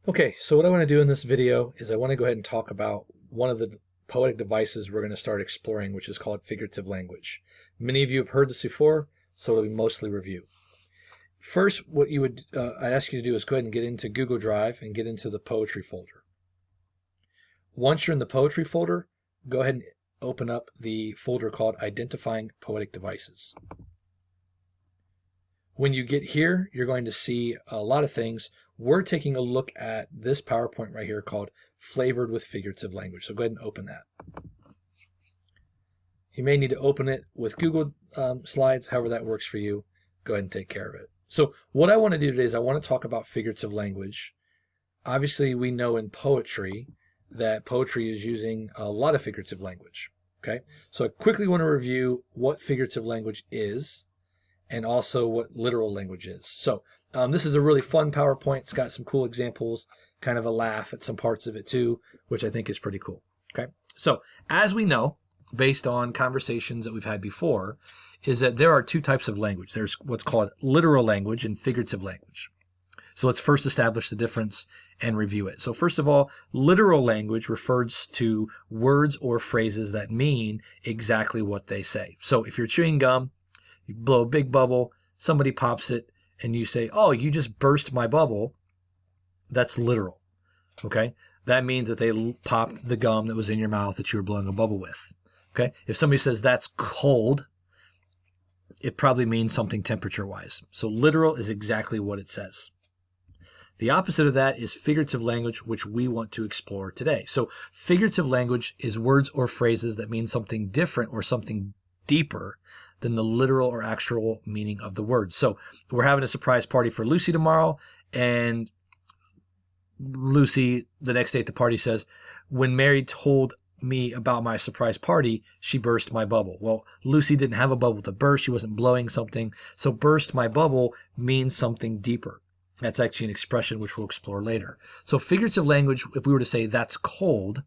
Okay, so what I want to do in this video is I want to go ahead and talk about one of the poetic devices we're going to start exploring, which is called figurative language. Many of you have heard this before, so it'll be mostly review. First, what I ask you to do is go ahead and get into Google Drive and get into the poetry folder. Once you're in the poetry folder, go ahead and open up the folder called Identifying Poetic Devices. When you get here, you're going to see a lot of things. We're taking a look at this PowerPoint right here called Flavored with Figurative Language. So go ahead and open that. You may need to open it with Google Slides, however that works for you. Go ahead and take care of it. So what I want to do today is I want to talk about figurative language. Obviously, we know in poetry that poetry is using a lot of figurative language. Okay, so I quickly want to review what figurative language is and also what literal language is. So this is a really fun PowerPoint. It's got some cool examples, kind of a laugh at some parts of it too, which I think is pretty cool. Okay, so as we know, based on conversations that we've had before, is that there are two types of language. There's what's called literal language and figurative language. So let's first establish the difference and review it. So first of all, literal language refers to words or phrases that mean exactly what they say. So if you're chewing gum, you blow a big bubble, somebody pops it, and you say, "Oh, you just burst my bubble." That's literal, okay? That means that they popped the gum that was in your mouth that you were blowing a bubble with, okay? If somebody says that's cold, it probably means something temperature-wise. So literal is exactly what it says. The opposite of that is figurative language, which we want to explore today. So figurative language is words or phrases that mean something different or something deeper than the literal or actual meaning of the words. So we're having a surprise party for Lucy tomorrow, and Lucy, the next day at the party, says, "When Mary told me about my surprise party, she burst my bubble." Well, Lucy didn't have a bubble to burst. She wasn't blowing something. So burst my bubble means something deeper. That's actually an expression which we'll explore later. So figurative language, if we were to say that's cold,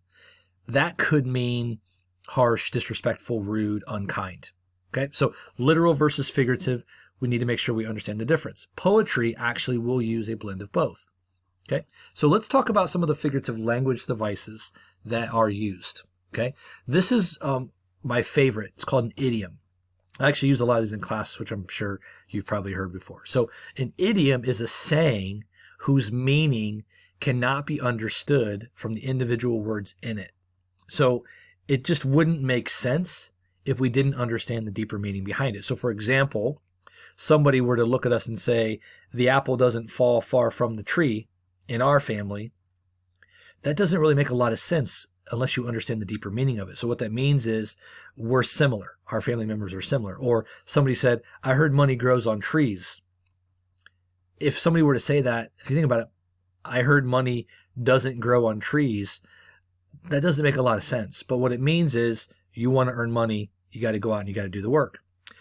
that could mean harsh, disrespectful, rude, unkind. Okay, so literal versus figurative, we need to make sure we understand the difference. Poetry actually will use a blend of both. Okay, so let's talk about some of the figurative language devices that are used. Okay, this is my favorite. It's called an idiom. I actually use a lot of these in class, which I'm sure you've probably heard before. So an idiom is a saying whose meaning cannot be understood from the individual words in it. So it just wouldn't make sense if we didn't understand the deeper meaning behind it. So for example, somebody were to look at us and say, "The apple doesn't fall far from the tree," in our family, that doesn't really make a lot of sense unless you understand the deeper meaning of it. So what that means is we're similar. Our family members are similar. Or somebody said, "I heard money grows on trees." If somebody were to say that, if you think about it, "I heard money doesn't grow on trees," that doesn't make a lot of sense. But what it means is you want to earn money, you got to go out and you got to do the work.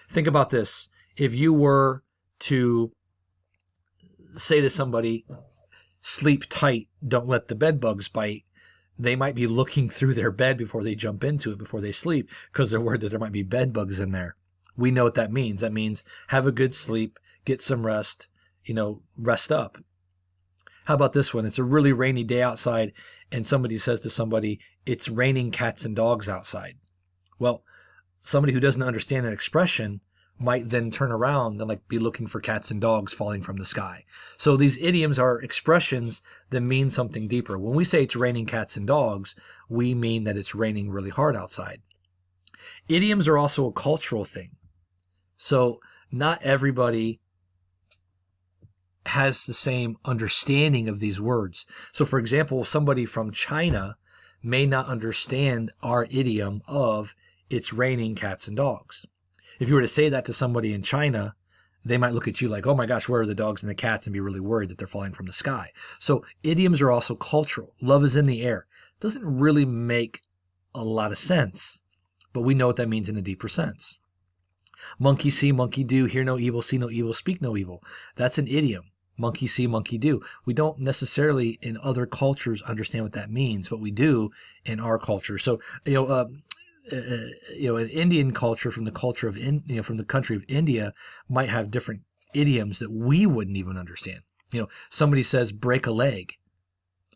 Think about this. If you were to say to somebody, "Sleep tight, don't let the bed bugs bite," they might be looking through their bed before they jump into it, before they sleep, because they're worried that there might be bed bugs in there. We know what that means. That means have a good sleep, get some rest, rest up. How about this one? It's a really rainy day outside, and somebody says to somebody, "It's raining cats and dogs outside." Well, somebody who doesn't understand that expression might then turn around and be looking for cats and dogs falling from the sky. So these idioms are expressions that mean something deeper. When we say it's raining cats and dogs, we mean that it's raining really hard outside. Idioms are also a cultural thing. So not everybody has the same understanding of these words. So for example, somebody from China may not understand our idiom of "it's raining cats and dogs." If you were to say that to somebody in China, they might look at you like, "Oh my gosh, where are the dogs and the cats?" and be really worried that they're falling from the sky. So idioms are also cultural. Love is in the air. Doesn't really make a lot of sense, but we know what that means in a deeper sense. Monkey see, monkey do, hear no evil, see no evil, speak no evil. That's an idiom. Monkey see, monkey do. We don't necessarily in other cultures understand what that means, but we do in our culture. So, an Indian culture from the culture of from the country of India might have different idioms that we wouldn't even understand. Somebody says break a leg.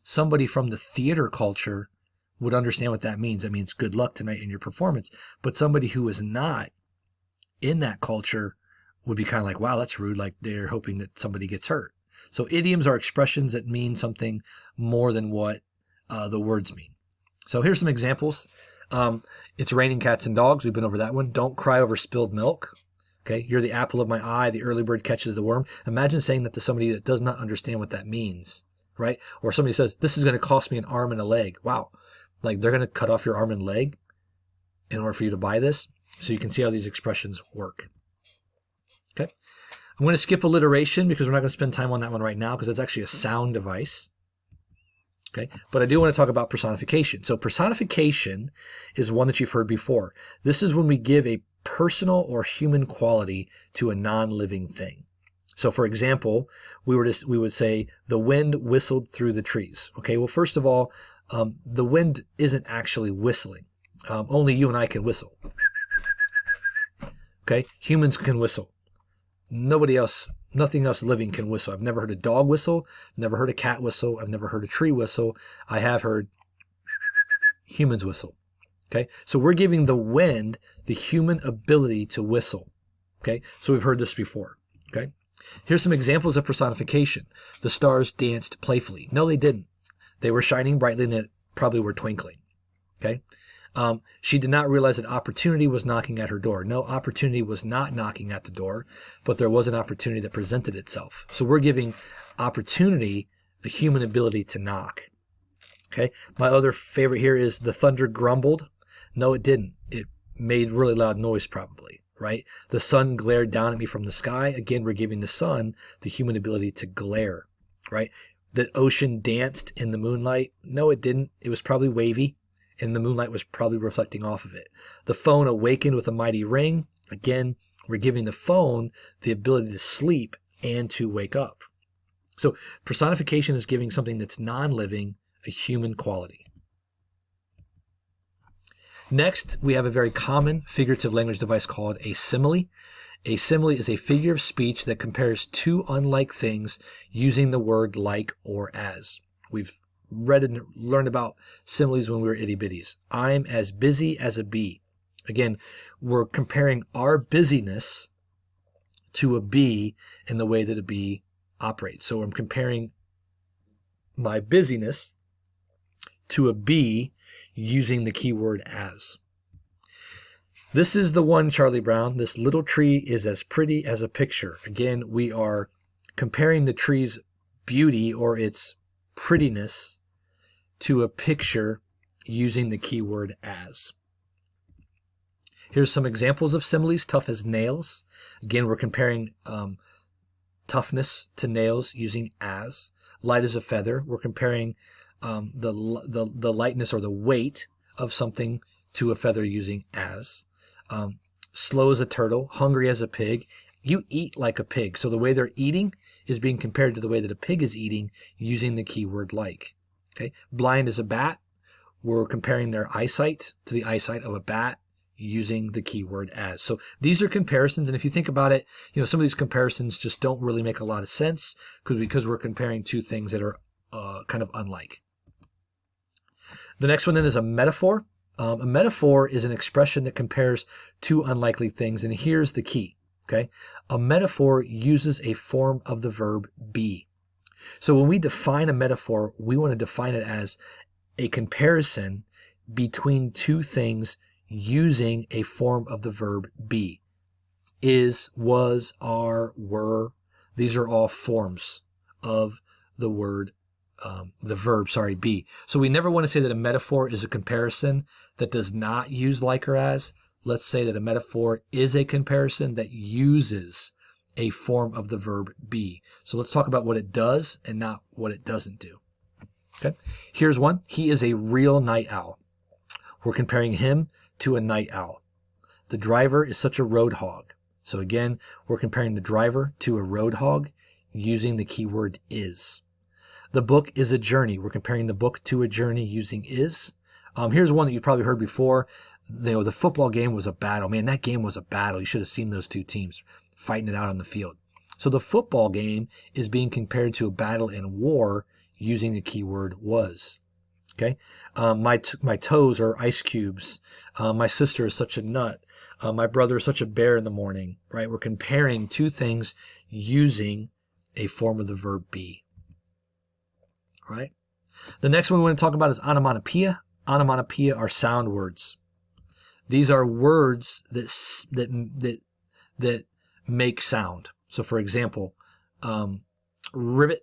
somebody from the theater culture would understand what that means. That means good luck tonight in your performance. But somebody who is not in that culture would be kind of like, wow, that's rude. Like they're hoping that somebody gets hurt. So idioms are expressions that mean something more than what the words mean. So here's some examples. It's raining cats and dogs. We've been over that one. Don't cry over spilled milk. Okay, you're the apple of my eye. The early bird catches the worm. Imagine saying that to somebody that does not understand what that means, right? Or somebody says, this is going to cost me an arm and a leg. Wow. Like they're going to cut off your arm and leg in order for you to buy this. So you can see how these expressions work. Okay. I'm going to skip alliteration because we're not going to spend time on that one right now because it's actually a sound device. Okay. But I do want to talk about personification. So personification is one that you've heard before. This is when we give a personal or human quality to a non-living thing. So for example, we would say the wind whistled through the trees. Okay. Well, first of all, the wind isn't actually whistling. Only you and I can whistle. Okay. Humans can whistle. Nobody else, nothing else living can whistle. I've never heard a dog whistle, never heard a cat whistle, I've never heard a tree whistle. I have heard humans whistle. Okay, so we're giving the wind the human ability to whistle. Okay, so we've heard this before. Okay, here's some examples of personification. The stars danced playfully. No, they didn't. They were shining brightly and it probably were twinkling. Okay, she did not realize that opportunity was knocking at her door. No, opportunity was not knocking at the door, but there was an opportunity that presented itself. So we're giving opportunity the human ability to knock. Okay, my other favorite here is the thunder grumbled. No, it didn't. It made really loud noise probably, right? The sun glared down at me from the sky. Again, we're giving the sun the human ability to glare, right? The ocean danced in the moonlight. No, it didn't. It was probably wavy, and the moonlight was probably reflecting off of it. The phone awakened with a mighty ring. Again, we're giving the phone the ability to sleep and to wake up. So personification is giving something that's non-living a human quality. Next, we have a very common figurative language device called a simile. A simile is a figure of speech that compares two unlike things using the word like or as. We've read and learned about similes when we were itty bitties. I'm as busy as a bee. Again, we're comparing our busyness to a bee in the way that a bee operates. So I'm comparing my busyness to a bee using the keyword as. This is the one, Charlie Brown. This little tree is as pretty as a picture. Again, we are comparing the tree's beauty or its prettiness to a picture using the keyword as. Here's some examples of similes. Tough as nails. Again, we're comparing toughness to nails using as. Light as a feather. We're comparing the lightness or the weight of something to a feather using as. Slow as a turtle, hungry as a pig. You eat like a pig. So the way they're eating is being compared to the way that a pig is eating using the keyword like. Okay. Blind as a bat. We're comparing their eyesight to the eyesight of a bat using the keyword as. So these are comparisons. And if you think about it, some of these comparisons just don't really make a lot of sense because we're comparing two things that are kind of unlike. The next one then is a metaphor. A metaphor is an expression that compares two unlikely things, and here's the key. Okay, a metaphor uses a form of the verb be. So when we define a metaphor, we want to define it as a comparison between two things using a form of the verb be. Is, was, are, were. These are all forms of the word the verb, be. So we never want to say that a metaphor is a comparison that does not use like or as. Let's say that a metaphor is a comparison that uses a form of the verb be. So let's talk about what it does and not what it doesn't do. Okay. Here's one. He is a real night owl. We're comparing him to a night owl. The driver is such a road hog. So again, we're comparing the driver to a road hog using the keyword is. The book is a journey. We're comparing the book to a journey using is. Here's one that you've probably heard before. The football game was a battle. Man, that game was a battle. You should have seen those two teams fighting it out on the field. So the football game is being compared to a battle in war using the keyword was. Okay. My toes are ice cubes. My sister is such a nut. My brother is such a bear in the morning, right? We're comparing two things using a form of the verb be, right? The next one we want to talk about is onomatopoeia. Onomatopoeia are sound words. These are words that make sound. So, for example, ribbit,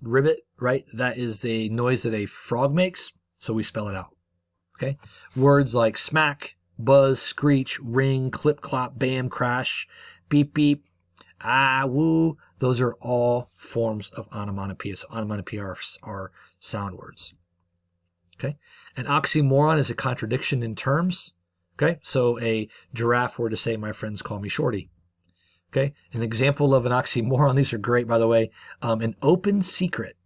right? That is the noise that a frog makes, so we spell it out. Okay? Words like smack, buzz, screech, ring, clip, clop, bam, crash, beep, beep, ah, woo. Those are all forms of onomatopoeia. So onomatopoeia are sound words. Okay? An oxymoron is a contradiction in terms. Okay? So a giraffe were to say, my friends call me Shorty. Okay? An example of an oxymoron, these are great, by the way. An open secret.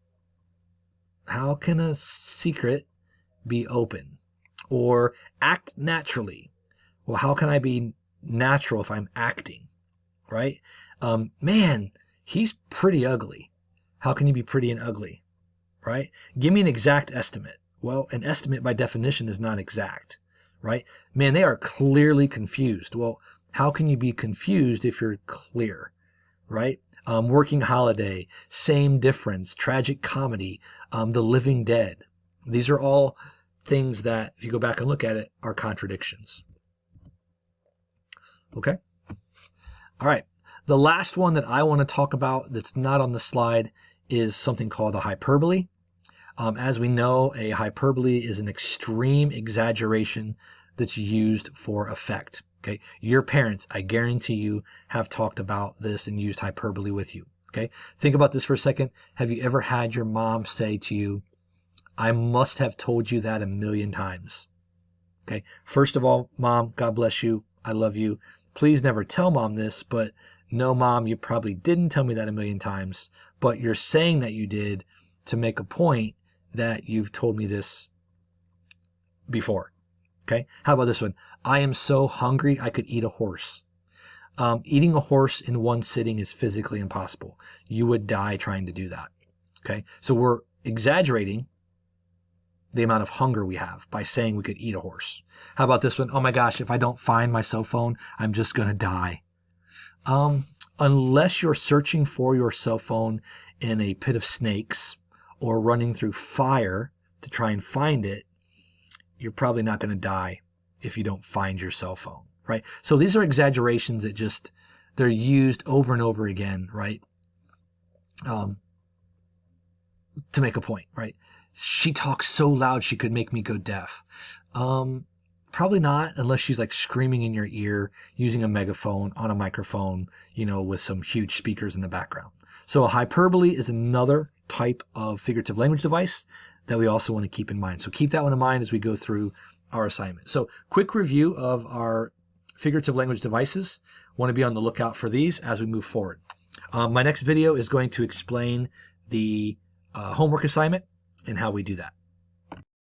How can a secret be open? Or act naturally. Well, how can I be natural if I'm acting? Right? Man, he's pretty ugly. How can you be pretty and ugly? Right? Give me an exact estimate. Well, an estimate by definition is not exact. Right? Man, they are clearly confused. Well, how can you be confused if you're clear? Right? Working holiday, same difference, tragic comedy, the living dead. These are all things that, if you go back and look at it, are contradictions. Okay? All right. The last one that I want to talk about that's not on the slide is something called a hyperbole. As we know, a hyperbole is an extreme exaggeration that's used for effect. Okay, your parents, I guarantee you, have talked about this and used hyperbole with you. Okay, think about this for a second. Have you ever had your mom say to you, I must have told you that 1,000,000 times? Okay, first of all, Mom, God bless you. I love you. Please never tell Mom this, but no, Mom, you probably didn't tell me that 1,000,000 times, but you're saying that you did to make a point that you've told me this before. Okay, how about this one? I am so hungry I could eat a horse. Eating a horse in one sitting is physically impossible. You would die trying to do that. Okay, so we're exaggerating the amount of hunger we have by saying we could eat a horse. How about this one? Oh my gosh, if I don't find my cell phone, I'm just going to die. Unless you're searching for your cell phone in a pit of snakes or running through fire to try and find it, you're probably not going to die if you don't find your cell phone, right? So these are exaggerations that they're used over and over again, right? To make a point, right? She talks so loud she could make me go deaf. Probably not, unless she's like screaming in your ear using a megaphone on a microphone, with some huge speakers in the background. So a hyperbole is another type of figurative language device that we also want to keep in mind. So keep that one in mind as we go through our assignment. So quick review of our figurative language devices. Want to be on the lookout for these as we move forward. My next video is going to explain the homework assignment and how we do that.